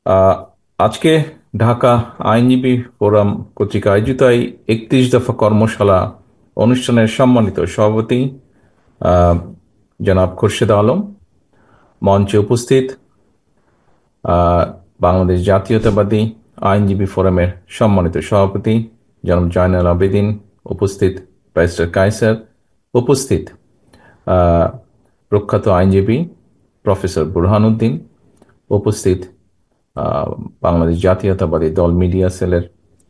আহ, আজকে ঢাকা আইনজীবী ফোরাম কর্তৃক আয়োজিত এই 31 দফা কর্মশালা অনুষ্ঠানের সম্মানিত সভাপতি আহ, জনাব খোরশেদ আলম, মঞ্চে উপস্থিত আহ, বাংলাদেশ জাতীয়তাবাদী আইনজীবী ফোরামের সম্মানিত সভাপতি জনাব জয়নাল আবেদিন, উপস্থিত ব্যারিস্টার কায়সার, উপস্থিত আহ, প্রখ্যাত আইনজীবী প্রফেসর বুরহানুদ্দিন, উপস্থিত আহ, বাংলাদেশ জাতীয়তাবাদী দল মিডিয়া সেলের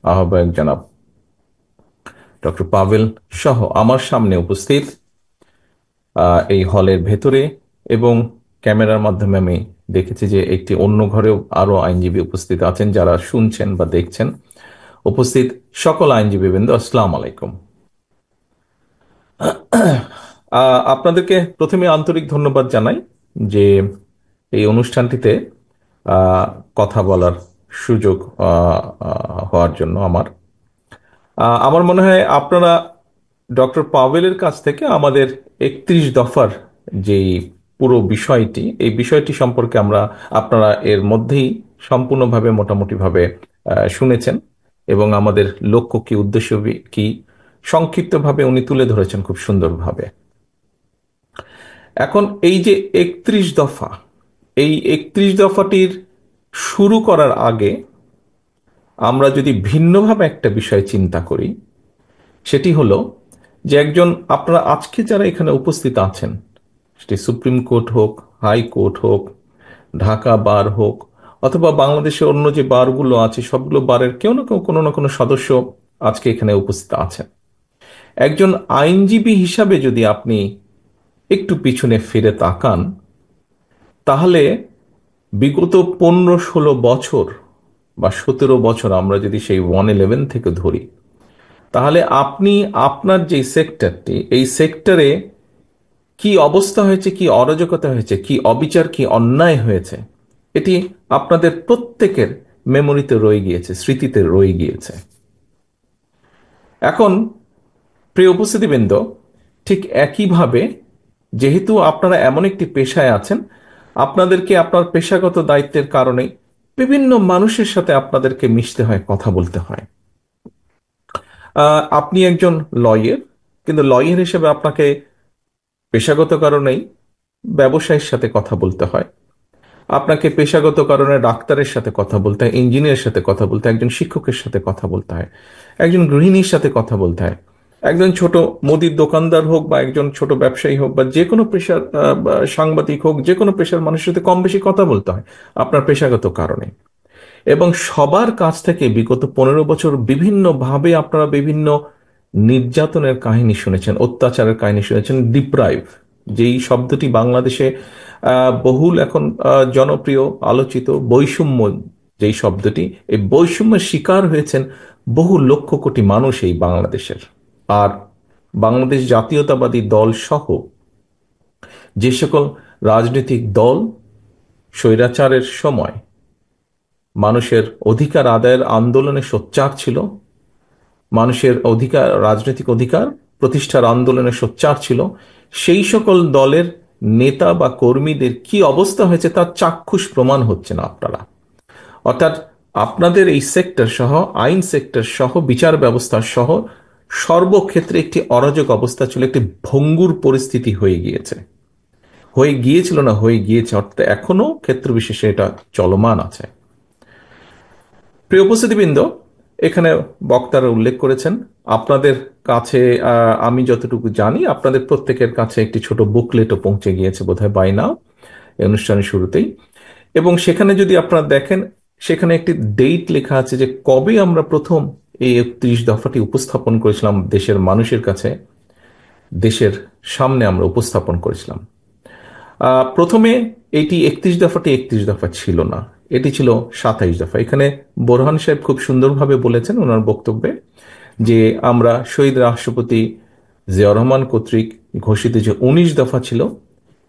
আহ্বায়ক জনাব ডক্টর পাভেল সহ আমার সামনে উপস্থিত এই হলের ভেতরে এবং ক্যামেরার মাধ্যমে আমি দেখেছি যে একটি অন্য ঘরেও আরো আইনজীবী উপস্থিত আছেন যারা শুনছেন বা দেখছেন। উপস্থিত সকল আইনজীবীবৃন্দ, আসসালাম আলাইকুম। আপনাদেরকে প্রথমে আন্তরিক ধন্যবাদ জানাই যে এই অনুষ্ঠানটিতে কথা বলার সুযোগ হওয়ার জন্য আমার মনে হয় আপনারা ডক্টর পাভেলের কাছ থেকে আমাদের 31 দফার যেই পুরো বিষয়টি, এই বিষয়টি সম্পর্কে আপনারা এর মধ্যেই সম্পূর্ণভাবে মোটামুটিভাবে শুনেছেন এবং আমাদের লক্ষ্য কি, উদ্দেশ্য কি সংক্ষিপ্তভাবে উনি তুলে ধরেছেন খুব সুন্দরভাবে। এখন এই যে 31 দফা, এই 31 দফাটির শুরু করার আগে আমরা যদি ভিন্নভাবে একটা বিষয় চিন্তা করি, সেটি হলো যে আপনারা আজকে যারা এখানে উপস্থিত আছেন, সেটি সুপ্রিম কোর্ট হোক, হাই কোর্ট হোক, ঢাকা বার হোক, অথবা বাংলাদেশের অন্য যে বারগুলো আছে সবগুলো বারের কেউ না কেউ কোনো না কোনো সদস্য আজকে এখানে উপস্থিত আছেন। একজন আইনজীবী হিসাবে যদি আপনি একটু পিছনে ফিরে তাকান, তাহলে বিগত 15-16 বছর বা 17 বছর আমরা যদি সেই 111 থেকে ধরি, তাহলে আপনি আপনার যে সেক্টরটি, এই সেক্টরে কি অবস্থা হয়েছে, কি অরাজকতা হয়েছে, কি অবিচার, কি অন্যায় হয়েছে, এটি আপনাদের প্রত্যেকের মেমোরিতে রয়ে গিয়েছে, স্মৃতিতে রয়ে গিয়েছে। এখন প্রিয় উপস্থিতিবৃন্দ, ঠিক একইভাবে যেহেতু আপনারা এমন একটি পেশায় আছেন, আপনাদেরকে আপনার পেশাগত দায়িত্বের কারণে বিভিন্ন মানুষের সাথে আপনাদেরকে মিশতে হয়, কথা বলতে হয়। আপনি একজন লয়ার, কিন্তু লয়ার হিসেবে আপনাকে পেশাগত কারণেই ব্যবসায়ীর সাথে কথা বলতে হয়, আপনাকে পেশাগত কারণে ডাক্তারের সাথে কথা বলতে হয়, ইঞ্জিনিয়ারের সাথে কথা বলতে হয়, একজন শিক্ষকের সাথে কথা বলতে হয়, একজন গৃহিণীর সাথে কথা বলতে হয়, একজন ছোট মুদির দোকানদার হোক বা একজন ছোট ব্যবসায়ী হোক বা যে কোনো পেশার বা সাংবাদিক হোক, যে কোনো পেশার মানুষের সাথে কম বেশি কথা বলতে হয় আপনার পেশাগত কারণে। এবং সবার কাছ থেকে বিগত 15 বছর বিভিন্নভাবে আপনারা বিভিন্ন নির্যাতনের কাহিনী শুনেছেন, অত্যাচারের কাহিনী শুনেছেন, ডিপ্রাইভ, যেই শব্দটি বাংলাদেশে বহুল এখন জনপ্রিয় আলোচিত, বৈষম্য যেই শব্দটি, এই বৈষম্যের শিকার হয়েছেন বহু লক্ষ কোটি মানুষ এই বাংলাদেশের। আর বাংলাদেশ জাতীয়তাবাদী দল সহ যে সকল রাজনৈতিক দল স্বৈরাচারের সময় মানুষের অধিকার আদায়ের আন্দোলনে সোচ্চার ছিল, মানুষের অধিকার, রাজনৈতিক অধিকার প্রতিষ্ঠার আন্দোলনে সোচ্চার ছিল, সেই সকল দলের নেতা বা কর্মীদের কি অবস্থা হয়েছে তার চাক্ষুষ প্রমাণ হচ্ছে না আপনারা। অর্থাৎ আপনাদের এই সেক্টর সহ, আইন সেক্টর সহ, বিচার ব্যবস্থা সহ সর্বক্ষেত্রে একটি অরাজক অবস্থা ছিল, একটি ভঙ্গুর পরিস্থিতি হয়ে গিয়েছে, হয়ে গিয়েছিল না হয়ে গিয়েছে, অর্থাৎ এখনো ক্ষেত্র বিশেষে এটা চলমান আছে। প্রিয় উপস্থিতিবৃন্দ, এখানে বক্তারা উল্লেখ করেছেন আপনাদের কাছে, আমি যতটুকু জানি আপনাদের প্রত্যেকের কাছে একটি ছোট বুকলেটও পৌঁছে গিয়েছে বোধহয় বাই নাও, এই অনুষ্ঠানের শুরুতেই। এবং সেখানে যদি আপনারা দেখেন, সেখানে একটি ডেট লেখা আছে যে কবে আমরা প্রথম এই 31 দফাটি উপস্থাপন করেছিলাম দেশের মানুষের কাছে, দেশের সামনে আমরা উপস্থাপন করেছিলাম। প্রথমে এটি 31 দফাটি 31 দফা ছিল না, এটি ছিল 27 দফা। এখানে বোরহান সাহেব খুব সুন্দরভাবে বলেছেন ওনার বক্তব্যে যে আমরা শহীদ রাষ্ট্রপতি জিয়াউর রহমান কর্তৃক ঘোষিত যে 19 দফা ছিল,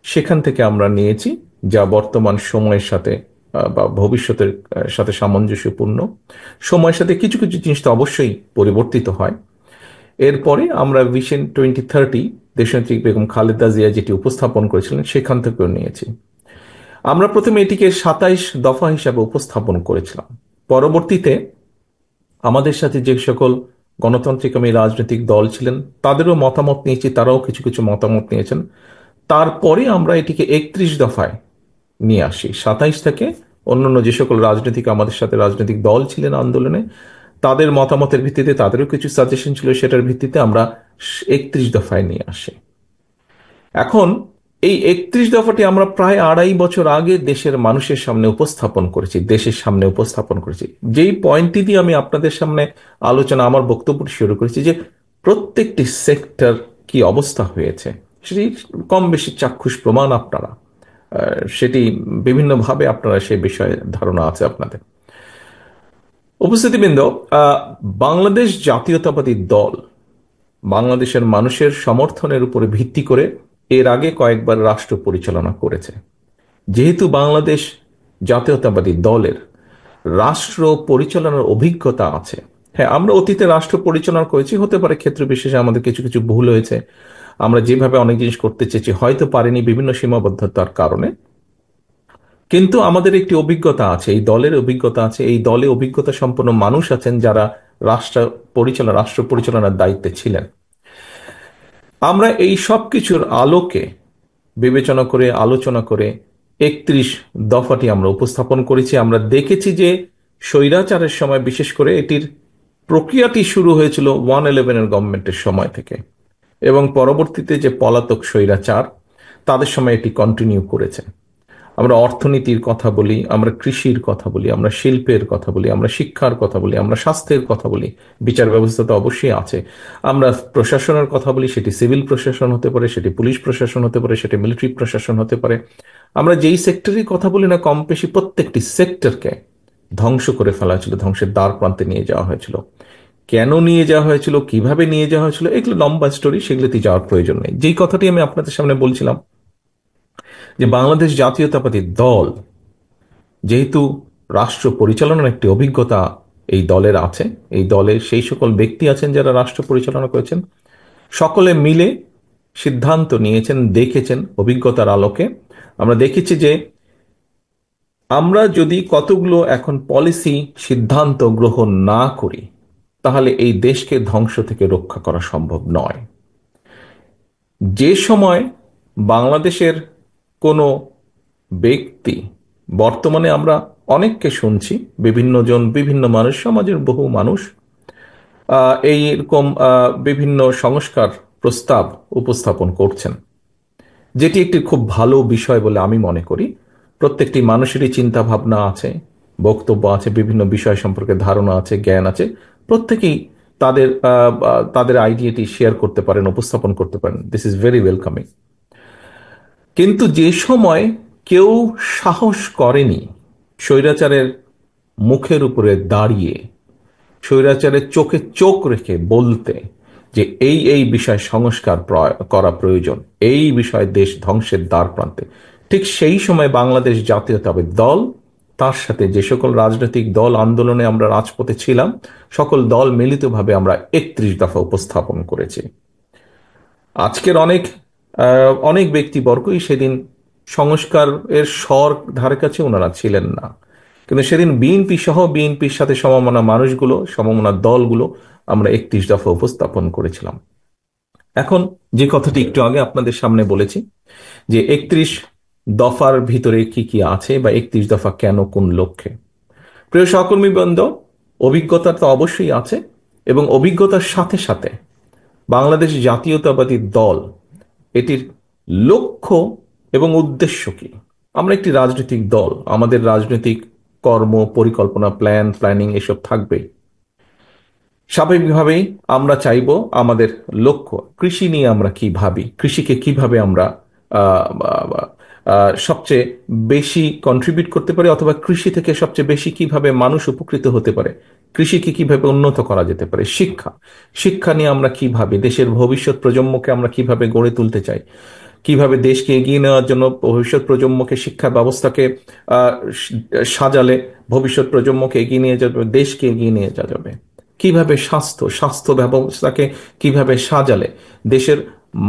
সেখান থেকে আমরা নিয়েছি, যা বর্তমান সময়ের সাথে বা ভবিষ্যতের সাথে সামঞ্জস্যপূর্ণ। সময়ের সাথে কিছু কিছু জিনিস তো অবশ্যই পরিবর্তিত হয়। এরপরে আমরা ভিশন 2030 দেশনেত্রী বেগম খালেদা জিয়া যেটি উপস্থাপন করেছিলেন সেখান থেকেও নিয়েছি। আমরা প্রথমে এটিকে 27 দফা হিসাবে উপস্থাপন করেছিলাম। পরবর্তীতে আমাদের সাথে যে সকল গণতান্ত্রিকামী রাজনৈতিক দল ছিলেন তাদেরও মতামত নিয়েছি, তারাও কিছু কিছু মতামত নিয়েছেন। তারপরে আমরা এটিকে 31 দফায় নিয়ে আসি। 27 থেকে অন্যান্য যে সকল রাজনৈতিক আমাদের সাথে রাজনৈতিক দল ছিলেন আন্দোলনে, তাদের মতামতের ভিত্তিতে, তাদেরও কিছু সাজেশন ছিল, সেটার ভিত্তিতে আমরা 31 দফায় নিয়ে আসি। এখন এই 31 দফাটি আমরা প্রায় 2.5 বছর আগে দেশের মানুষের সামনে উপস্থাপন করেছি, দেশের সামনে উপস্থাপন করেছি। যেই পয়েন্টটি দিয়ে আমি আপনাদের সামনে আলোচনা, আমার বক্তব্য শুরু করেছি, যে প্রত্যেকটি সেক্টর কি অবস্থা হয়েছে সেটি কম বেশি চাক্ষুষ প্রমাণ আপনারা, সেটি বিভিন্নভাবে আপনারা সেই বিষয়ে ধারণা আছে আপনাদের। উপস্থিতিবৃন্দ, আহ, বাংলাদেশ জাতীয়তাবাদী দল বাংলাদেশের মানুষের সমর্থনের উপরে ভিত্তি করে এর আগে কয়েকবার রাষ্ট্র পরিচালনা করেছে। যেহেতু বাংলাদেশ জাতীয়তাবাদী দলের রাষ্ট্র পরিচালনার অভিজ্ঞতা আছে, হ্যাঁ, আমরা অতীতে রাষ্ট্র পরিচালনা করেছি, হতে পারে ক্ষেত্র বিশেষে আমাদের কিছু কিছু ভুল হয়েছে, আমরা যেভাবে অনেক জিনিস করতে চেয়েছি হয়তো পারিনি বিভিন্ন সীমাবদ্ধতার কারণে, কিন্তু আমাদের একটি অভিজ্ঞতা আছে, এই দলের অভিজ্ঞতা আছে, এই দলে অভিজ্ঞতা সম্পন্ন মানুষ আছেন যারা রাষ্ট্র পরিচালনার দায়িত্বে ছিলেন। আমরা এই সব কিছুর আলোকে বিবেচনা করে আলোচনা করে 31 দফাটি আমরা উপস্থাপন করেছি। আমরা দেখেছি যে স্বৈরাচারের সময়, বিশেষ করে এটির প্রক্রিয়াটি শুরু হয়েছিল 111 গভর্নমেন্টের সময় থেকে, এবং পরবর্তীতে যে পলাতক স্বৈরাচার তাদের সময় এটি কন্টিনিউ করেছে। আমরা অর্থনীতির কথা বলি, আমরা কৃষির কথা বলি, আমরা শিল্পের কথা বলি, আমরা শিক্ষার কথা বলি, আমরা স্বাস্থ্যের কথা বলি, বিচার ব্যবস্থা তো অবশ্যই আছে, আমরা প্রশাসনের কথা বলি, সেটি সিভিল প্রশাসন হতে পারে, সেটি পুলিশ প্রশাসন হতে পারে, সেটি মিলিটারি প্রশাসন হতে পারে। আমরা যেই সেক্টরের কথা বলি না, কম বেশি প্রত্যেকটি সেক্টরকে ধ্বংস করে ফেলা হয়েছিল, ধ্বংসের দ্বার প্রান্তে নিয়ে যাওয়া হয়েছিল। কেন নিয়ে যাওয়া হয়েছিল, কিভাবে নিয়ে যাওয়া হয়েছিল, এগুলো লম্বা স্টোরি, সেগুলোতে যাওয়ার প্রয়োজন নেই। যেই কথাটি আমি আপনাদের সামনে বলছিলাম, যে বাংলাদেশ জাতীয়তাবাদী দল যেহেতু রাষ্ট্র পরিচালনার একটি অভিজ্ঞতা এই দলের আছে, এই দলে সেই সকল ব্যক্তি আছেন যারা রাষ্ট্র পরিচালনা করেছেন, সকলে মিলে সিদ্ধান্ত নিয়েছেন, দেখেছেন অভিজ্ঞতার আলোকে। আমরা দেখেছি যে আমরা যদি কতগুলো এখন পলিসি সিদ্ধান্ত গ্রহণ না করি, তাহলে এই দেশকে ধ্বংস থেকে রক্ষা করা সম্ভব নয়। যে সময় বাংলাদেশের কোনো ব্যক্তি, বর্তমানে আমরা অনেককে শুনছি, বিভিন্ন জন, বিভিন্ন মানুষ, সমাজের বহু মানুষ এইরকম বিভিন্ন সংস্কার প্রস্তাব উপস্থাপন করছেন, যেটি একটি খুব ভালো বিষয় বলে আমি মনে করি। প্রত্যেকটি মানুষেরই চিন্তা ভাবনা আছে, বক্তব্য আছে, বিভিন্ন বিষয় সম্পর্কে ধারণা আছে, জ্ঞান আছে। প্রত্যেকেই তাদের তাদের আইডিয়াটি শেয়ার করতে পারেন, উপস্থাপন করতে পারেন, দিস ইজ ভেরি ওয়েলকামিং। কিন্তু যে সময় কেউ সাহস করেনি স্বৈরাচারের মুখের উপরে দাঁড়িয়ে, স্বৈরাচারের চোখে চোখ রেখে বলতে যে এই এই বিষয় সংস্কার করা প্রয়োজন, এই বিষয়ে দেশ ধ্বংসের দ্বার প্রান্তে, ঠিক সেই সময় বাংলাদেশ জাতীয়তাবাদী দল, তার সাথে যে সকল রাজনৈতিক দল আন্দোলনে আমরা রাজপথে ছিলাম, সকল দল মিলিতভাবে আমরা 31 দফা উপস্থাপন করেছি। আজকের অনেক ব্যক্তিবর্গই সেদিন সংস্কার এর স্বর ধারে কাছে ওনারা ছিলেন না, কিন্তু সেদিন বিএনপি সহ বিএনপির সাথে সমমনা মানুষগুলো, সমমনা দলগুলো আমরা 31 দফা উপস্থাপন করেছিলাম। এখন যে কথাটি একটু আগে আপনাদের সামনে বলেছি, যে 31 দফার ভিতরে কি কি আছে, বা 31 দফা কেন, কোন লক্ষ্যে। প্রিয় সহকর্মী বৃন্দ, অভিজ্ঞতা তো অবশ্যই আছে, এবং অভিজ্ঞতার সাথে সাথে বাংলাদেশ জাতীয়তাবাদী দল, এটির লক্ষ্য এবং উদ্দেশ্য কি। আমরা একটি রাজনৈতিক দল, আমাদের রাজনৈতিক কর্ম পরিকল্পনা, প্ল্যানিং এসব থাকবে। স্বাভাবিকভাবেই আমরা চাইব আমাদের লক্ষ্য, কৃষি নিয়ে আমরা কি ভাবি, কৃষিকে কিভাবে আমরা আহ, আহ, সবচেয়ে বেশি কন্ট্রিবিউট করতে পারি, অথবা কৃষি থেকে সবচেয়ে বেশি কিভাবে মানুষ উপকৃত হতে পারে, কৃষিকে কিভাবে উন্নত করা যেতে পারে, শিক্ষা নিয়ে আমরা কি ভাবি, দেশের ভবিষ্যৎ প্রজন্মকে আমরা কিভাবে গড়ে তুলতে চাই, কিভাবে দেশকে এগিয়ে নেওয়ার জন্য ভবিষ্যৎ প্রজন্মকে, শিক্ষা ব্যবস্থাকে আহ, সাজালে ভবিষ্যৎ প্রজন্মকে এগিয়ে নিয়ে যাবে, দেশকে এগিয়ে নিয়ে যাওয়া যাবে, কিভাবে স্বাস্থ্য ব্যবস্থাকে কিভাবে সাজালে দেশের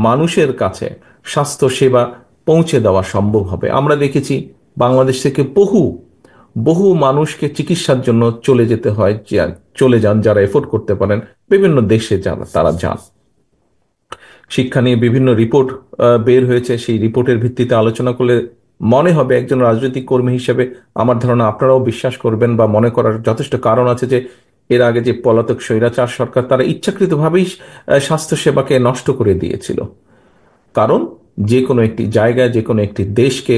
মানুষের কাছে স্বাস্থ্য সেবা পৌঁছে দেওয়া সম্ভব হবে। আমরা দেখেছি বাংলাদেশ থেকে বহু বহু মানুষকে চিকিৎসার জন্য চলে যেতে হয়, চলে যান যারা এফোর্ড করতে পারেন, বিভিন্ন দেশে যারা তারা যান। শিক্ষা নিয়ে বিভিন্ন রিপোর্ট বের হয়েছে, সেই রিপোর্টের ভিত্তিতে আলোচনা করলে মনে হবে, একজন রাজনৈতিক কর্মী হিসেবে আমার ধারণা আপনারাও বিশ্বাস করবেন বা মনে করার যথেষ্ট কারণ আছে যে এর আগে যে পলাতক স্বৈরাচার সরকার তারা ইচ্ছাকৃতভাবেই স্বাস্থ্যসেবাকে নষ্ট করে দিয়েছিল। কারণ যে কোনো একটি জায়গায় যে কোনো একটি দেশকে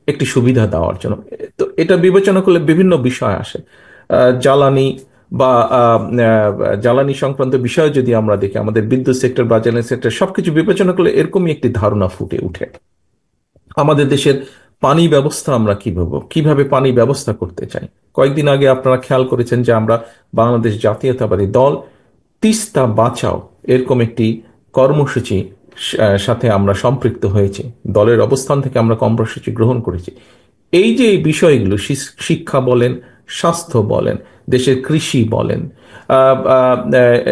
একটি সুবিধা দেওয়ার জন্য। তো এটা বিবেচনা করলে বিভিন্ন বিষয় আসে। জ্বালানি বা জ্বালানি সংক্রান্ত বিষয় যদি আমরা দেখি, আমাদের বিদ্যুৎ সেক্টর বা জ্বালানি সেক্টর সবকিছু বিবেচনা করলে এরকমই একটি ধারণা ফুটে ওঠে। আমাদের দেশের পানি ব্যবস্থা আমরা কিভাবে কিভাবে পানি ব্যবস্থা করতে চাই। কয়েকদিন আগে আপনারা খেয়াল করেছেন যে আমরা বাংলাদেশ জাতীয়তাবাদী দল তিস্তা বাঁচাও এরকম একটি কর্মসূচি সাথে আমরা সম্পৃক্ত হয়েছি। দলের অবস্থান থেকে আমরা কর্মসূচি গ্রহণ করেছি। এই যে এই বিষয়গুলো, শিক্ষা বলেন, স্বাস্থ্য বলেন, দেশের কৃষি বলেন,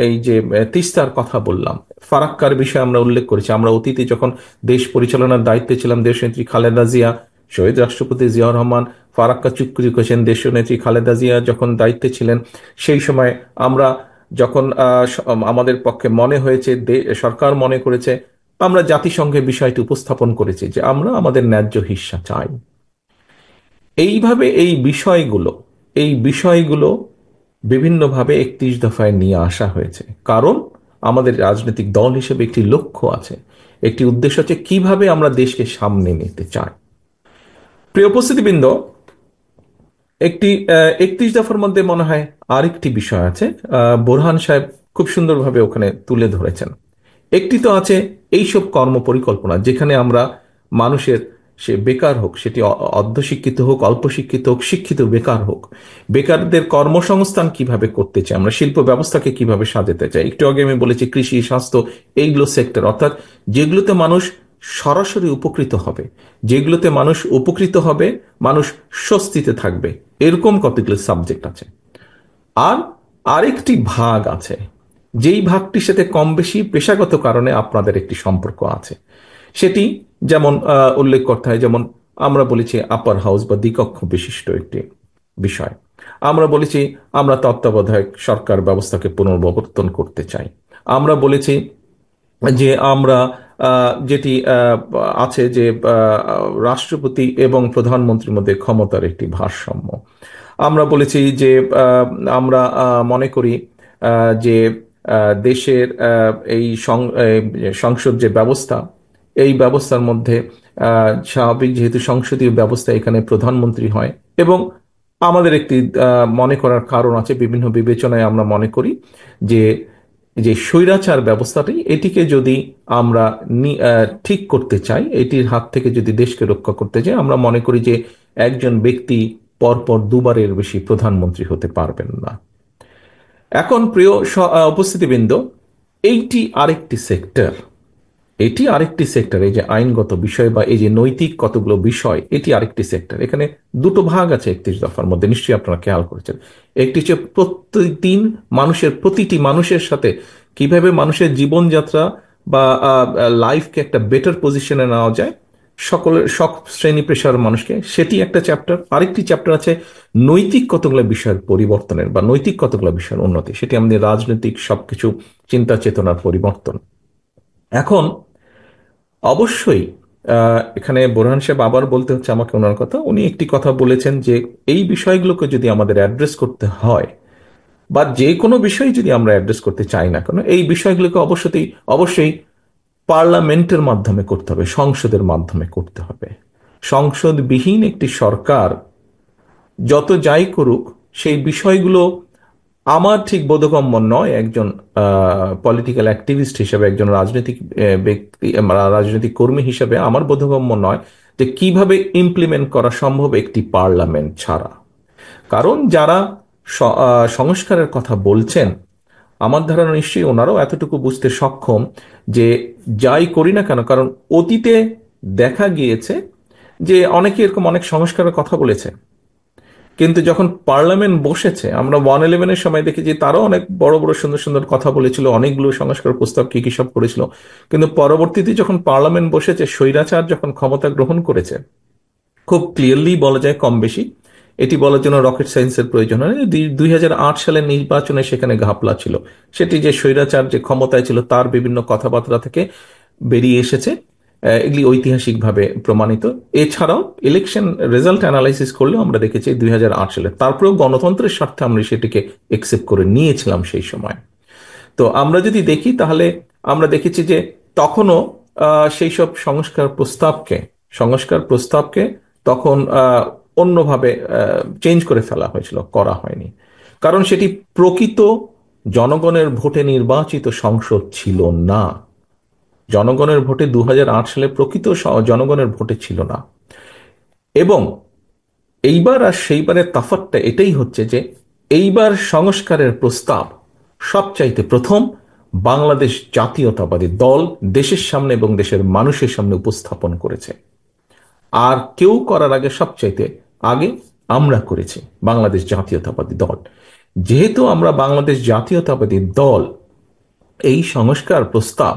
এই যে তিস্তার কথা বললাম, ফারাক্কার বিষয়ে আমরা উল্লেখ করেছি। আমরা অতীতে যখন দেশ পরিচালনার দায়িত্বে ছিলাম, দেশনেত্রী খালেদা জিয়া, শহীদ রাষ্ট্রপতি জিয়াউর রহমান ফারাক্কা চুক্তি করেছেন। দেশনেত্রী খালেদা জিয়া যখন দায়িত্বে ছিলেন, সেই সময় আমরা যখন আমাদের পক্ষে মনে হয়েছে, সরকার মনে করেছে, আমরা জাতিসংঘে বিষয়টি উপস্থাপন করেছি যে আমরা আমাদের ন্যায্য হিস্সা চাই। এইভাবে এই বিষয়গুলো বিভিন্নভাবে 31 দফায় নিয়ে আসা হয়েছে। কারণ আমাদের রাজনৈতিক দল হিসেবে একটি লক্ষ্য আছে, একটি উদ্দেশ্য আছে, কিভাবে আমরা দেশকে সামনে নিতে চাই। প্রিয় উপস্থিতিবৃন্দ, একটি 31 দফার মধ্যে মনে হয় আরেকটি বিষয় আছে, বোরহান সাহেব খুব সুন্দরভাবে ওখানে তুলে ধরেছেন। একটি তো আছে এইসব কর্ম পরিকল্পনা, যেখানে আমরা মানুষের, সে বেকার হোক, সেটি অর্ধশিক্ষিত হোক, অল্প শিক্ষিত হোক, শিক্ষিত বেকার হোক, বেকারদের কর্মসংস্থান কিভাবে করতে চাই, আমরা শিল্প ব্যবস্থাকে কিভাবে সাজাতে চাই। একটু আগে আমি বলেছি কৃষি, স্বাস্থ্য, এইগুলো সেক্টর, অর্থাৎ যেগুলোতে মানুষ সরাসরি উপকৃত হবে, যেগুলোতে মানুষ উপকৃত হবে, মানুষ স্বস্তিতে থাকবে, এরকম কতগুলো সাবজেক্ট আছে। আর আরেকটি ভাগ আছে, যেই ভাগটির সাথে কম বেশি পেশাগত কারণে আপনাদের একটি সম্পর্ক আছে। সেটি যেমন উল্লেখ করতে হয়, যেমন আমরা বলেছি আপার হাউস বা দ্বিকক্ষ বিশিষ্ট একটি বিষয়। আমরা বলেছি আমরা তত্ত্বাবধায়ক সরকার ব্যবস্থাকে পুনর্বিবর্তন করতে চাই। আমরা বলেছি যে আমরা যেটি আছে যে রাষ্ট্রপতি এবং প্রধানমন্ত্রীর মধ্যে ক্ষমতার একটি ভারসাম্য। আমরা বলেছি যে আমরা মনে করি যে দেশের এই সংসদ যে ব্যবস্থা, এই ব্যবস্থার মধ্যে স্বাভাবিক যেহেতু সংসদীয় ব্যবস্থা, এখানে প্রধানমন্ত্রী হয়, এবং আমাদের একটি মনে করার কারণ আছে, বিভিন্ন বিবেচনায় আমরা মনে করি যে যে স্বৈরাচার ব্যবস্থাটি, এটিকে যদি আমরা ঠিক করতে চাই, এটির হাত থেকে যদি দেশকে রক্ষা করতে চাই, আমরা মনে করি যে একজন ব্যক্তি পরপর দুবারের বেশি প্রধানমন্ত্রী হতে পারবেন না। এখন প্রিয় উপস্থিতিবৃন্দ, এইটি আরেকটি সেক্টর, এটি আরেকটি সেক্টর। এই যে আইনগত বিষয় বা এই যে নৈতিক কতগুলো বিষয়, এটি আরেকটি সেক্টর। এখানে দুটো ভাগ আছে 31 দফার মধ্যে, নিশ্চয়ই আপনারা খেয়াল করেছেন। একটি হচ্ছে প্রতিদিন প্রতিটি মানুষের সাথে কিভাবে মানুষের জীবনযাত্রা বা লাইফকে একটা বেটার পজিশনে নেওয়া যায়, সব শ্রেণী পেশার মানুষকে, সেটি একটা চ্যাপ্টার। আরেকটি চ্যাপ্টার আছে নৈতিক কতগুলো বিষয়ের পরিবর্তনের বা নৈতিক কতগুলো বিষয়ের উন্নতি, সেটি আমাদের রাজনৈতিক সবকিছু চিন্তা চেতনার পরিবর্তন। এখন অবশ্যই এখানে বোরহান সাহেব আবার বলতে হচ্ছে আমাকে ওনার কথা, উনি একটি কথা বলেছেন যে এই বিষয়গুলোকে যদি আমাদের অ্যাড্রেস করতে হয়, বা যে কোনো বিষয় যদি আমরা অ্যাড্রেস করতে চাই না কেন, এই বিষয়গুলোকে অবশ্যই অবশ্যই পার্লামেন্টের মাধ্যমে করতে হবে, সংসদের মাধ্যমে করতে হবে। সংসদবিহীন একটি সরকার যত যাই করুক, সেই বিষয়গুলো আমার ঠিক বোধগম্য নয়। একজন পলিটিক্যাল অ্যাক্টিভিস্ট হিসেবে, একজন রাজনৈতিক ব্যক্তি, রাজনৈতিক কর্মী হিসেবে আমার বোধগম্য নয় যে কিভাবে ইমপ্লিমেন্ট করা সম্ভব একটি পার্লামেন্ট ছাড়া। কারণ যারা সংস্কারের কথা বলছেন, আমার ধারণা নিশ্চয়ই ওনারাও এতটুকু বুঝতে সক্ষম যে যাই করি না কেন, কারণ অতীতে দেখা গিয়েছে যে অনেকে এরকম অনেক সংস্কারের কথা বলেছে, কিন্তু যখন পার্লামেন্ট বসেছে, আমরা 111-এর সময় দেখেছি তারাও অনেক বড় বড় সুন্দর সুন্দর কথা বলেছিল, অনেকগুলো সংস্কার প্রস্তাব কি কি সব করেছিল, কিন্তু পরবর্তীতে যখন পার্লামেন্ট বসেছে, স্বৈরাচার যখন ক্ষমতা গ্রহণ করেছে, খুব ক্লিয়ারলি বলা যায় কম বেশি। এটি বলার জন্য রকেট সায়েন্সের প্রয়োজন হয় না। 2008 সালের নির্বাচনে সেখানে ঘাপলা ছিল, সেটি যে স্বৈরাচার যে ক্ষমতায় ছিল তার বিভিন্ন কথাবার্তা থেকে বেরিয়ে এসেছে। এগুলি ঐতিহাসিকভাবে প্রমাণিত। এছাড়াও ইলেকশন রেজাল্ট অ্যানালাইসিস করলেও আমরা দেখেছি 2008 সালে, তারপরেও গণতন্ত্রের স্বার্থে আমরা সেটিকে একসেপ্ট করে নিয়েছিলাম সেই সময়। তো আমরা যদি দেখি তাহলে আমরা দেখেছি যে তখনও সেই সব সংস্কার প্রস্তাবকে তখন অন্যভাবে চেঞ্জ করে ফেলা হয়েছিল, করা হয়নি। কারণ সেটি প্রকৃত জনগণের ভোটে নির্বাচিত সংসদ ছিল না। জনগণের ভোটে 2008 সালে প্রকৃত জনগণের ভোটে ছিল না। এবং এইবার আর সেইবারের তফাৎটা এটাই হচ্ছে যে এইবার সংস্কারের প্রস্তাব সবচাইতে প্রথম বাংলাদেশ জাতীয়তাবাদী দল দেশের সামনে এবং দেশের মানুষের সামনে উপস্থাপন করেছে। আর কেউ করার আগে, সবচাইতে আগে আমরা করেছি, বাংলাদেশ জাতীয়তাবাদী দল। যেহেতু আমরা বাংলাদেশ জাতীয়তাবাদী দল এই সংস্কার প্রস্তাব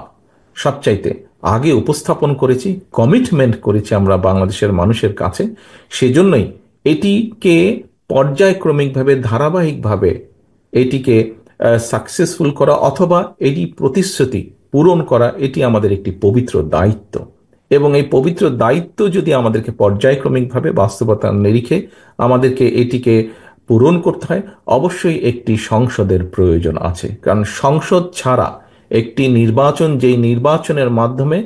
সবচাইতে আগে উপস্থাপন করেছি, কমিটমেন্ট করেছি আমরা বাংলাদেশের মানুষের কাছে, সেজন্যই এটিকে পর্যায়ক্রমিকভাবে, ধারাবাহিকভাবে এটিকে সাকসেসফুল করা অথবা এটি প্রতিশ্রুতি পূরণ করা, এটি আমাদের একটি পবিত্র দায়িত্ব। এবং এই পবিত্র দায়িত্ব যদি আমাদেরকে পর্যায়ক্রমিকভাবে বাস্তবতার নিরিখে আমাদেরকে এটিকে পূরণ করতে হয়, অবশ্যই একটি সংসদের প্রয়োজন আছে। কারণ সংসদ ছাড়া একটি নির্বাচন, যেই নির্বাচনের মাধ্যমে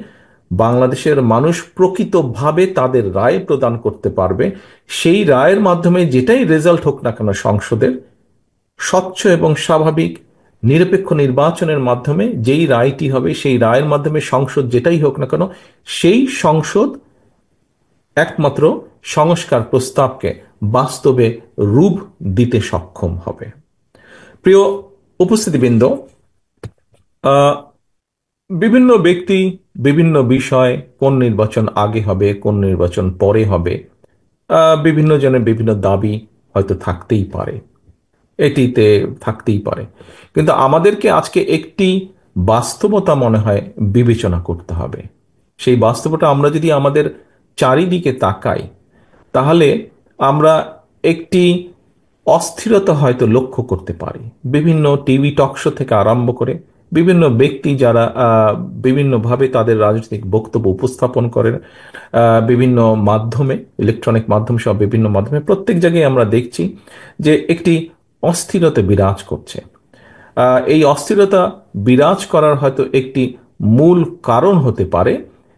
বাংলাদেশের মানুষ প্রকৃতভাবে তাদের রায় প্রদান করতে পারবে, সেই রায়ের মাধ্যমে যেটাই রেজাল্ট হোক না কেন সংসদের, স্বচ্ছ এবং স্বাভাবিক নিরপেক্ষ নির্বাচনের মাধ্যমে যেই রায়টি হবে, সেই রায়ের মাধ্যমে সংসদ যেটাই হোক না কেন, সেই সংসদ একমাত্র সংস্কার প্রস্তাবকে বাস্তবে রূপ দিতে সক্ষম হবে। প্রিয় উপস্থিতিবৃন্দ, আহ, বিভিন্ন ব্যক্তি, বিভিন্ন বিষয়, কোন নির্বাচন আগে হবে, কোন নির্বাচন পরে হবে, বিভিন্ন জনের বিভিন্ন দাবি হয়তো থাকতেই পারে, এটিতে থাকতেই পারে। কিন্তু আমাদেরকে আজকে একটি বাস্তবতা মনে হয় বিবেচনা করতে হবে। সেই বাস্তবতা, আমরা যদি আমাদের চারিদিকে তাকাই তাহলে আমরা একটি অস্থিরতা হয়তো লক্ষ্য করতে পারি। বিভিন্ন টিভি টকশো থেকে আরম্ভ করে বিভিন্ন ব্যক্তি যারা বিভিন্নভাবে তাদের রাজনৈতিক বক্তব্য উপস্থাপন করেন, বিভিন্ন মাধ্যমে, ইলেকট্রনিক মাধ্যম সহ বিভিন্ন মাধ্যমে, প্রত্যেক জায়গায় আমরা দেখছি যে একটি অস্থিরতা বিরাজ করছে। এই অস্থিরতা বিরাজ করার হয়তো একটি মূল কারণ হতে পারে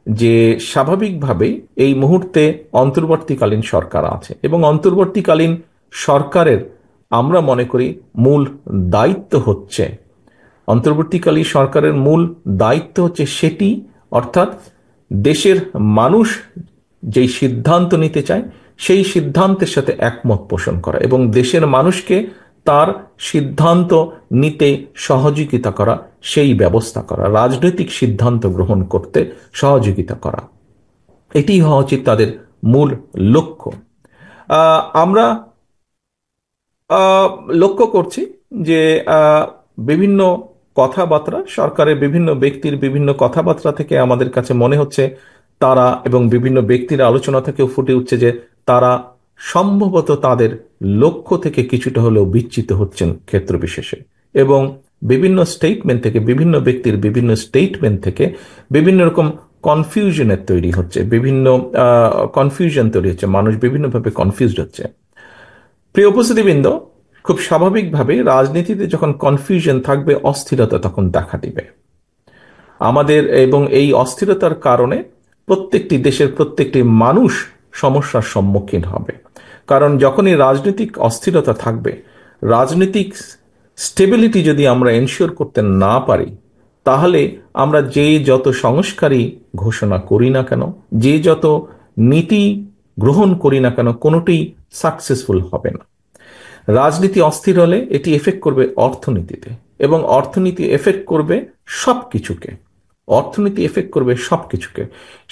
যে স্বাভাবিকভাবেই এই মুহূর্তে অন্তর্বর্তীকালীন সরকার আছে, এবং অন্তর্বর্তীকালীন সরকারের আমরা মনে করি মূল দায়িত্ব হচ্ছে, অন্তর্বর্তীকালীন সরকারের মূল দায়িত্ব হচ্ছে সেটি, অর্থাৎ দেশের মানুষ যেই সিদ্ধান্ত নিতে চায় সেই সিদ্ধান্তের সাথে একমত পোষণ করা এবং দেশের মানুষকে তার সিদ্ধান্ত নিতে সহযোগিতা করা, সেই ব্যবস্থা করা, রাজনৈতিক সিদ্ধান্ত গ্রহণ করতে সহযোগিতা করা, এটি হওয়া উচিত তাদের মূল লক্ষ্য। আমরা আহ, লক্ষ্য করছি যে বিভিন্ন কথাবার্তা, সরকারের বিভিন্ন ব্যক্তির বিভিন্ন কথাবার্তা থেকে আমাদের কাছে মনে হচ্ছে তারা, এবং বিভিন্ন ব্যক্তির আলোচনা থেকেও ফুটে উঠছে যে তারা সম্ভবত তাদের লক্ষ্য থেকে কিছুটা হলেও বিচ্যুত হচ্ছেন ক্ষেত্র বিশেষে। এবং বিভিন্ন স্টেটমেন্ট থেকে, বিভিন্ন ব্যক্তির বিভিন্ন স্টেটমেন্ট থেকে বিভিন্ন রকম কনফিউশনের তৈরি হচ্ছে, বিভিন্ন কনফিউশন তৈরি হচ্ছে, মানুষ বিভিন্নভাবে কনফিউজড হচ্ছে। প্রিয় উপস্থিতিবৃন্দ, খুব স্বাভাবিকভাবে রাজনীতিতে যখন কনফিউশন থাকবে, অস্থিরতা তখন দেখা দিবে আমাদের, এবং এই অস্থিরতার কারণে প্রত্যেকটি দেশের প্রত্যেকটি মানুষ সমস্যার সম্মুখীন হবে। কারণ যখনই রাজনৈতিক অস্থিরতা থাকবে, রাজনৈতিক স্টেবিলিটি যদি আমরা এনশিওর করতে না পারি, তাহলে আমরা যে যত সংস্কারই ঘোষণা করি না কেন, যে যত নীতি গ্রহণ করি না কেন, কোনোটি সাকসেসফুল হবে না। রাজনীতি অস্থির হলে এটি এফেক্ট করবে অর্থনীতিতে, এবং অর্থনীতি এফেক্ট করবে সবকিছুকে, অর্থনীতি এফেক্ট করবে সবকিছুকে।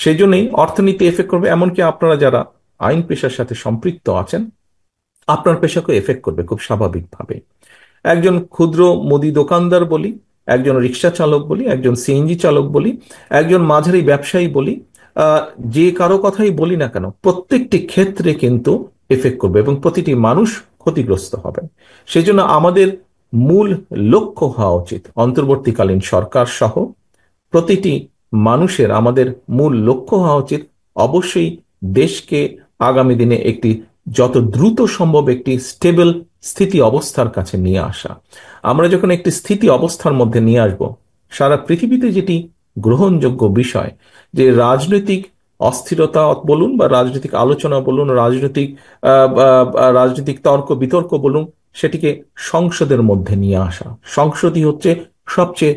সেই জন্যই অর্থনীতি এফেক্ট করবে, এমনকি আপনারা যারা আইন পেশার সাথে সম্পৃক্ত আছেন, আপনার পেশাকে এফেক্ট করবে খুব স্বাভাবিকভাবে। একজন ক্ষুদ্র মুদি দোকানদার বলি, একজন রিক্সা চালক বলি, একজন সিএনজি চালক বলি, একজন মাঝারি ব্যবসায়ী বলি, আহ, যে কারো কথাই বলি না কেন, প্রত্যেকটি ক্ষেত্রে কিন্তু এফেক্ট করবে এবং প্রতিটি মানুষ ক্ষতিগ্রস্ত হবে। সেই জন্য আমাদের মূল লক্ষ্য হওয়া উচিত, অন্তর্বর্তীকালীন সরকার সহ প্রতিটি মানুষের আমাদের মূল লক্ষ্য হওয়া উচিত অবশ্যই দেশকে আগামী দিনে একটি যত দ্রুত সম্ভব একটি স্টেবল স্থিতি অবস্থার কাছে নিয়ে আসা। আমরা যখন একটি স্থিতি অবস্থার মধ্যে নিয়ে আসব, সারা পৃথিবীতে যেটি গ্রহণযোগ্য বিষয়, যে রাজনৈতিক অস্থিরতা বলুন বা রাজনৈতিক আলোচনা বলুন, রাজনৈতিক তর্ক বিতর্ক বলুন, সেটিকে সংসদের মধ্যে নিয়ে আসা। সংসদই হচ্ছে সবচেয়ে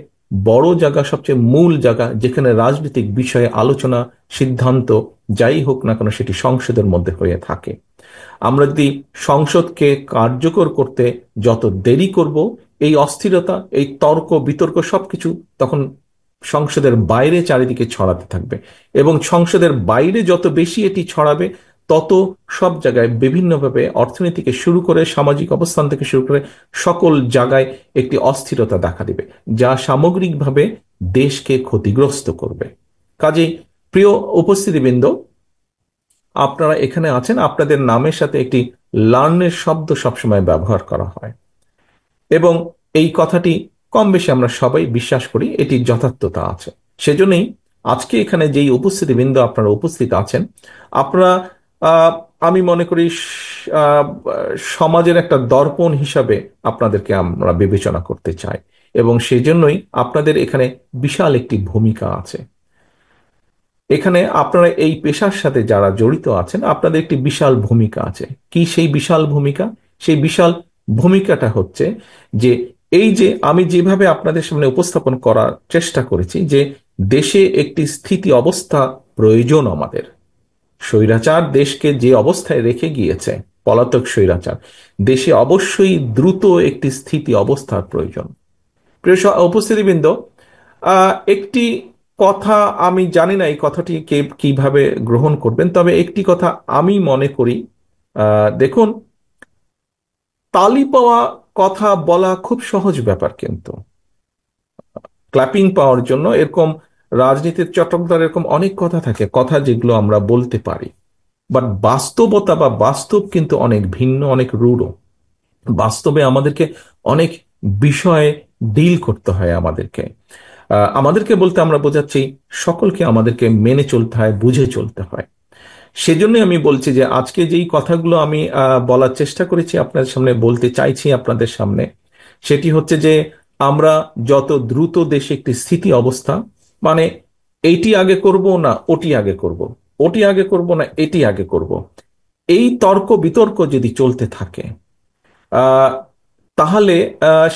বড় জায়গা, সবচেয়ে মূল জায়গা, যেখানে রাজনৈতিক বিষয়ে আলোচনা, সিদ্ধান্ত যাই হোক না কেন সেটি সংসদের মধ্যে হয়ে থাকে। আমরা যদি সংসদকে কার্যকর করতে যত দেরি করব, এই অস্থিরতা, এই তর্ক বিতর্ক সবকিছু তখন সংসদের বাইরে চারিদিকে ছড়াতে থাকবে। এবং সংসদের বাইরে যত বেশি এটি ছড়াবে, তত সব জায়গায় বিভিন্নভাবে অর্থনীতি থেকে শুরু করে সামাজিক অবস্থান থেকে শুরু করে সকল জায়গায় একটি অস্থিরতা দেখা দিবে, যা সামগ্রিকভাবে দেশকে ক্ষতিগ্রস্ত করবে। কাজেই প্রিয় উপস্থিতিবৃন্দ, আপনারা এখানে আছেন, আপনাদের নামের সাথে একটি লার্নের শব্দ সবসময় ব্যবহার করা হয় এবং এই কথাটি কম বেশি আমরা সবাই বিশ্বাস করি, এটির যথার্থতা আছে। সেজন্যই আজকে এখানে যেই উপস্থিতিবৃন্দ আপনারা উপস্থিত আছেন, আপনারা আহ, আমি মনে করি সমাজের একটা দর্পণ হিসাবে আপনাদেরকে আমরা বিবেচনা করতে চাই এবং সেজন্যই আপনাদের এখানে বিশাল একটি ভূমিকা আছে। এখানে আপনারা এই পেশার সাথে যারা জড়িত আছেন, আপনাদের একটি বিশাল ভূমিকা আছে। কি সেই বিশাল ভূমিকা? সেই বিশাল ভূমিকাটা হচ্ছে যে, এই যে আমি যেভাবে আপনাদের সামনে উপস্থাপন করার চেষ্টা করেছি যে দেশে একটি স্থিতি অবস্থা প্রয়োজন আমাদের। স্বৈরাচার দেশকে যে অবস্থায় রেখে গিয়েছে, পলাতক স্বৈরাচার, দেশে অবশ্যই দ্রুত একটি স্থিতি অবস্থার প্রয়োজন। প্রিয় উপস্থিতিবৃন্দ, একটি কথা, আমি জানি না এই কথাটি কে কিভাবে গ্রহণ করবেন, তবে একটি কথা আমি মনে করি। দেখুন, তালি পাওয়া কথা বলা খুব সহজ ব্যাপার, কিন্তু ক্ল্যাপিং পাওয়ার জন্য এরকম রাজনীতির চটকদার এরকম অনেক কথা থাকে, কথা যেগুলো আমরা বলতে পারি, বাট বাস্তবতা বা বাস্তব কিন্তু অনেক ভিন্ন, অনেক রূঢ়। বাস্তবে আমাদেরকে অনেক বিষয়ে ডিল করতে হয়। আমাদেরকে বলতে আমরা বোঝাচ্ছি সকলকে আমাদেরকে মেনে চলতে হয়, বুঝে চলতে হয়। সেজন্যই আমি বলছি যে আজকে যেই কথাগুলো আমি বলার চেষ্টা করেছি, আপনাদের সামনে বলতে চাইছি আপনাদের সামনে, সেটি হচ্ছে যে আমরা যত দ্রুত দেশে একটি স্থিতি অবস্থা, মানে এইটি আগে করব না ওটি আগে করব, ওটি আগে করব না এটি আগে করব, এই তর্ক বিতর্ক যদি চলতে থাকে, আহ, তাহলে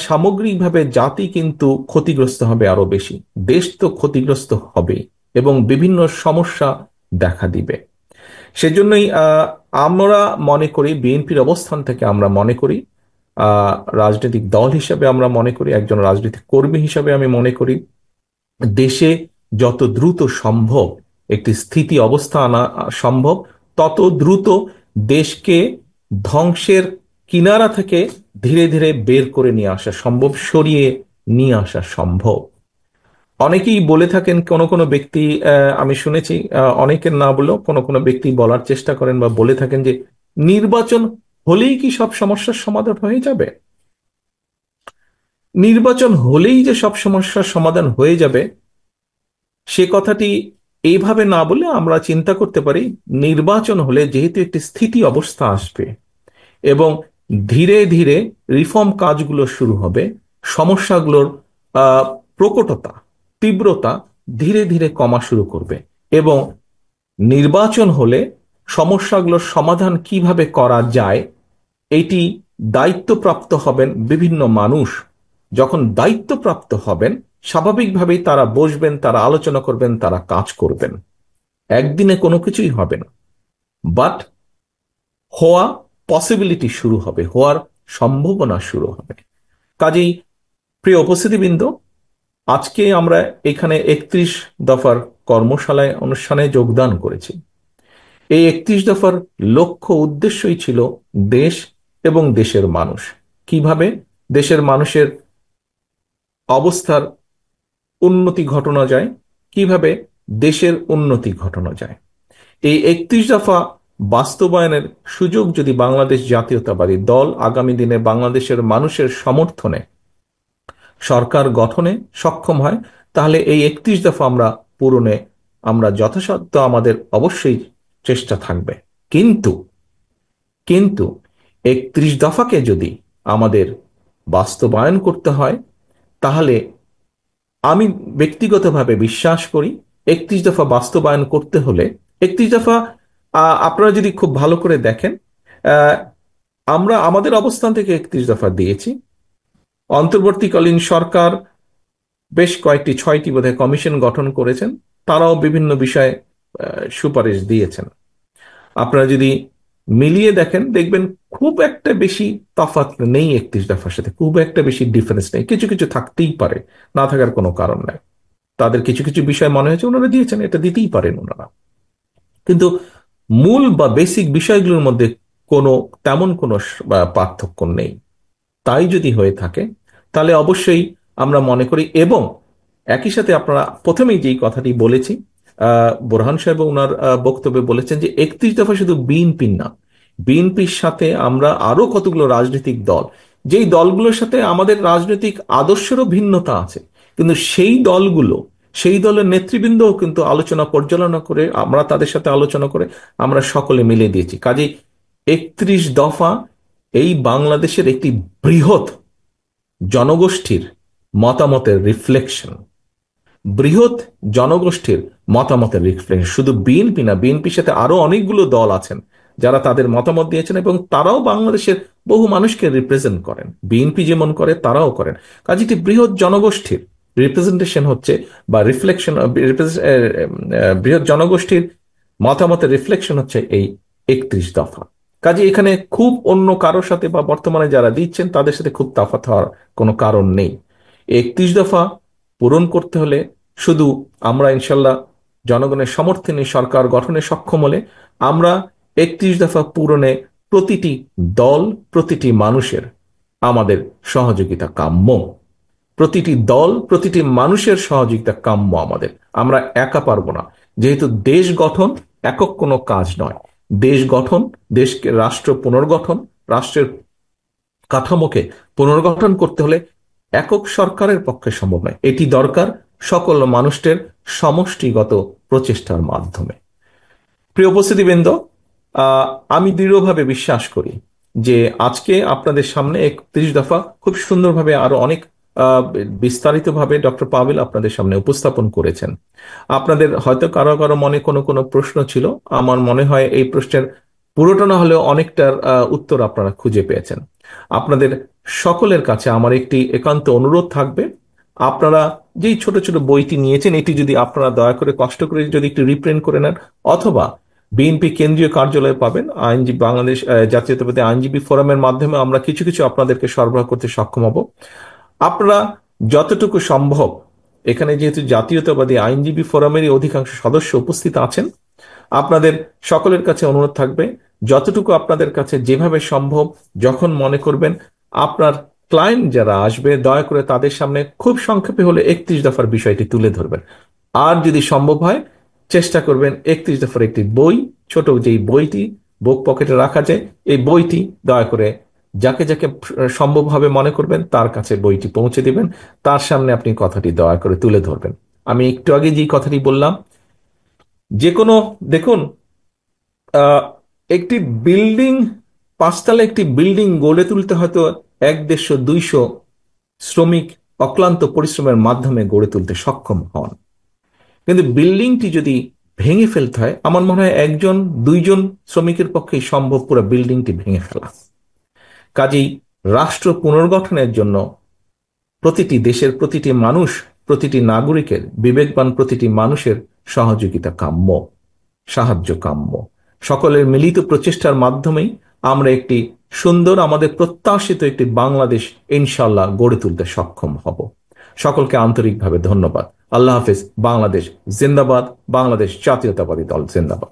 সামগ্রিকভাবে জাতি কিন্তু ক্ষতিগ্রস্ত হবে আরো বেশি। দেশ তো ক্ষতিগ্রস্ত হবে এবং বিভিন্ন সমস্যা দেখা দিবে। সেজন্যই আমরা মনে করি, বিএনপির অবস্থান থেকে আমরা মনে করি, আহ, রাজনৈতিক দল হিসেবে আমরা মনে করি, একজন রাজনৈতিক কর্মী হিসেবে আমি মনে করি, দেশে যত দ্রুত সম্ভব একটি স্থিতি অবস্থা আনা সম্ভব, তত দ্রুত দেশকে ধ্বংসের কিনারা থেকে ধীরে ধীরে বের করে নিয়ে আসা সম্ভব, সরিয়ে নিয়ে আসা সম্ভব। অনেকেই বলে থাকেন, কোনো কোনো ব্যক্তি, আমি শুনেছি, অনেকের না বলেও কোনো কোনো ব্যক্তি বলার চেষ্টা করেন বা বলে থাকেন যে নির্বাচন হলেই কি সব সমস্যার সমাধান হয়ে যাবে? নির্বাচন হলেই যে সব সমস্যার সমাধান হয়ে যাবে, সে কথাটি এইভাবে না বলে আমরা চিন্তা করতে পারি, নির্বাচন হলে যেহেতু একটি স্থিতি অবস্থা আসবে এবং ধীরে ধীরে রিফর্ম কাজগুলো শুরু হবে, সমস্যাগুলোর আহ, প্রকটতা, তীব্রতা ধীরে ধীরে কমা শুরু করবে এবং নির্বাচন হলে সমস্যাগুলোর সমাধান কিভাবে করা যায়, এটি দায়িত্বপ্রাপ্ত হবেন বিভিন্ন মানুষ। যখন দায়িত্বপ্রাপ্ত হবেন, স্বাভাবিকভাবেই তারা বসবেন, তারা আলোচনা করবেন, তারা কাজ করবেন। একদিনে কোনো কিছুই হবে না, বাট হওয়া পসিবিলিটি শুরু হবে, হওয়ার সম্ভাবনা শুরু হবে। কাজেই প্রিয় উপস্থিতিবৃন্দ, আজকে আমরা এখানে 31 দফার কর্মশালায় অনুষ্ঠানে যোগদান করেছি। এই 31 দফার লক্ষ্য উদ্দেশ্যই ছিল দেশ এবং দেশের মানুষ, কিভাবে দেশের মানুষের অবস্থার উন্নতি ঘটানো যায়, কিভাবে দেশের উন্নতি ঘটানো যায়। এই 31 দফা বাস্তবায়নের সুযোগ যদি বাংলাদেশ জাতীয়তাবাদী দল আগামী দিনে বাংলাদেশের মানুষের সমর্থনে সরকার গঠনে সক্ষম হয়, তাহলে এই 31 দফা আমরা পূরণে আমরা যথাসাধ্য আমাদের অবশ্যই চেষ্টা থাকবে। কিন্তু কিন্তু 31 দফাকে যদি আমাদের বাস্তবায়ন করতে হয়, তাহলে আমি ব্যক্তিগতভাবে বিশ্বাস করি 31 দফা বাস্তবায়ন করতে হলে 31 দফা আপনারা যদি খুব ভালো করে দেখেন, আহ, আমরা আমাদের অবস্থান থেকে 31 দফা দিয়েছি। অন্তর্বর্তীকালীন সরকার বেশ কয়েকটি 6টি বোধহয় কমিশন গঠন করেছেন, তারাও বিভিন্ন বিষয়ে সুপারিশ দিয়েছেন। আপনারা যদি মিলিয়ে দেখেন দেখবেন খুব একটা বেশি তফাৎ নেই 31 দফার সাথে, খুব একটা বেশি ডিফারেন্স নেই। কিছু কিছু থাকতেই পারে, না থাকার কোনো কারণ নাই। তাদের কিছু কিছু বিষয় মনে হয়েছে ওনারা দিয়েছেন, এটা দিতেই পারেন ওনারা, কিন্তু মূল বা বেসিক বিষয়গুলোর মধ্যে কোনো তেমন কোনো পার্থক্য নেই। তাই যদি হয়ে থাকে তাহলে অবশ্যই আমরা মনে করি, এবং একই সাথে আপনারা প্রথমেই যেই কথাটি বলেছি, বোরহান সাহেব ওনার বক্তব্যে বলেছেন যে 31 দফা শুধু বিএনপির না, বিএনপির সাথে আমরা আরো কতগুলো রাজনৈতিক দল, যেই দলগুলোর সাথে আমাদের রাজনৈতিক আদর্শেরও ভিন্নতা আছে, কিন্তু সেই দলের নেতৃবৃন্দও কিন্তু আলোচনা পর্যালোচনা করে, আমরা তাদের সাথে আলোচনা করে আমরা সকলে মিলে দিয়েছি। কাজেই 31 দফা এই বাংলাদেশের একটি বৃহৎ জনগোষ্ঠীর মতামতের রিফ্লেকশন, বৃহৎ জনগোষ্ঠীর মতামতের রিফ্লেকশন। শুধু বিএনপি না, বিএনপির সাথে আরো অনেকগুলো দল আছেন যারা তাদের মতামত দিয়েছেন, এবং তারাও বাংলাদেশের বহু মানুষকে রিপ্রেজেন্ট করেন। বিএনপি যেমন করে তারাও করেন। কাজে এটি বৃহৎ জনগোষ্ঠীর রিপ্রেজেন্টেশন হচ্ছে, বা রিফ্লেকশন, বৃহৎ জনগোষ্ঠীর মতামতের রিফ্লেকশন হচ্ছে এই 31 দফা। কাজে এখানে খুব অন্য কারোর সাথে বা বর্তমানে যারা দিচ্ছেন তাদের সাথে খুব তফাৎ হওয়ার কোনো কারণ নেই। 31 দফা পূরণ করতে হলে শুধু আমরা ইনশাল্লাহ জনগণের সমর্থনে সরকার গঠনে সক্ষম হলে আমরা 31 দফা পূরণে প্রতিটি দল, প্রতিটি মানুষের আমাদের সহযোগিতা কাম্য। প্রতিটি দল, প্রতিটি মানুষের সহযোগিতা কাম্য আমাদের। আমরা একা পারবো না, যেহেতু দেশ গঠন একক কোনো কাজ নয়। দেশ গঠন, দেশকে রাষ্ট্র পুনর্গঠন, রাষ্ট্রের কাঠামোকে পুনর্গঠন করতে হলে একক সরকারের পক্ষে সম্ভব নয়। এটি দরকার সকল মানুষের সমষ্টিগত প্রচেষ্টার মাধ্যমে। প্রিয় উপস্থিতিবৃন্দ, আহ, আমি দৃঢ়ভাবে বিশ্বাস করি যে আজকে আপনাদের সামনে 31 দফা খুব সুন্দরভাবে আরো অনেক বিস্তারিতভাবে ডক্টর পাভেল আপনাদের সামনে উপস্থাপন করেছেন। আপনাদের হয়তো কারো কারো মনে কোনো কোনো প্রশ্ন ছিল, আমার মনে হয় এই প্রশ্নের পুরোটা না হলেও অনেকটার উত্তর আপনারা খুঁজে পেয়েছেন। আপনাদের সকলের কাছে আমার একটি একান্ত অনুরোধ থাকবে, আপনারা যেই ছোট ছোট বইটি নিয়েছেন এটি যদি আপনারা দয়া করে কষ্ট করে যদি একটু রিপ্রিন্ট করে নেন, অথবা বিএনপি কেন্দ্রীয় কার্যালয়ে পাবেন, আইনজীবী বাংলাদেশ জাতীয়তাবাদী আইনজীবী ফোরামের মাধ্যমে আমরা কিছু কিছু আপনাদেরকে সরবরাহ করতে সক্ষম হব। আপনারা যতটুকু সম্ভব, এখানে যেহেতু জাতীয়তাবাদী আইনজীবী ফোরামেরই অধিকাংশ সদস্য উপস্থিত আছেন, আপনাদের সকলের কাছে অনুরোধ থাকবে যতটুকু আপনাদের কাছে যেভাবে সম্ভব, যখন মনে করবেন আপনার ক্লায়েন্ট যারা আসবে দয়া করে তাদের সামনে খুব সংক্ষেপে হলে 31 দফার বিষয়টি তুলে ধরবেন। আর যদি সম্ভব হয় চেষ্টা করবেন 31 দফার একটি বই, ছোট যেই বইটি বুক পকেটে রাখা যায়, এই বইটি দয়া করে যাকে যাকে সম্ভবভাবে মনে করবেন তার কাছে বইটি পৌঁছে দিবেন, তার সামনে আপনি কথাটি দয়া করে তুলে ধরবেন। আমি একটু আগে যে কথাটি বললাম, যে কোনো দেখুন, আহ, একটি বিল্ডিং, 5 তলা একটি বিল্ডিং গড়ে তুলতে হয়তো 100-150-200 শ্রমিক অক্লান্ত পরিশ্রমের মাধ্যমে গড়ে তুলতে সক্ষম হন, কিন্তু বিল্ডিংটি যদি ভেঙে ফেলতে হয় আমার মনে হয় 1-2জন শ্রমিকের পক্ষেই সম্ভব পুরো বিল্ডিংটি ভেঙে ফেলা। কাজেই রাষ্ট্র পুনর্গঠনের জন্য প্রতিটি দেশের প্রতিটি মানুষ, প্রতিটি নাগরিকের, বিবেকবান প্রতিটি মানুষের সহযোগিতা কাম্য, সাহায্য কাম্য। সকলের মিলিত প্রচেষ্টার মাধ্যমেই আমরা একটি সুন্দর, আমাদের প্রত্যাশিত একটি বাংলাদেশ ইনশাল্লাহ গড়ে তুলতে সক্ষম হব। সকলকে আন্তরিকভাবে ধন্যবাদ। আল্লাহ হাফিজ। বাংলাদেশ জিন্দাবাদ। বাংলাদেশ জাতীয়তাবাদী দল জিন্দাবাদ।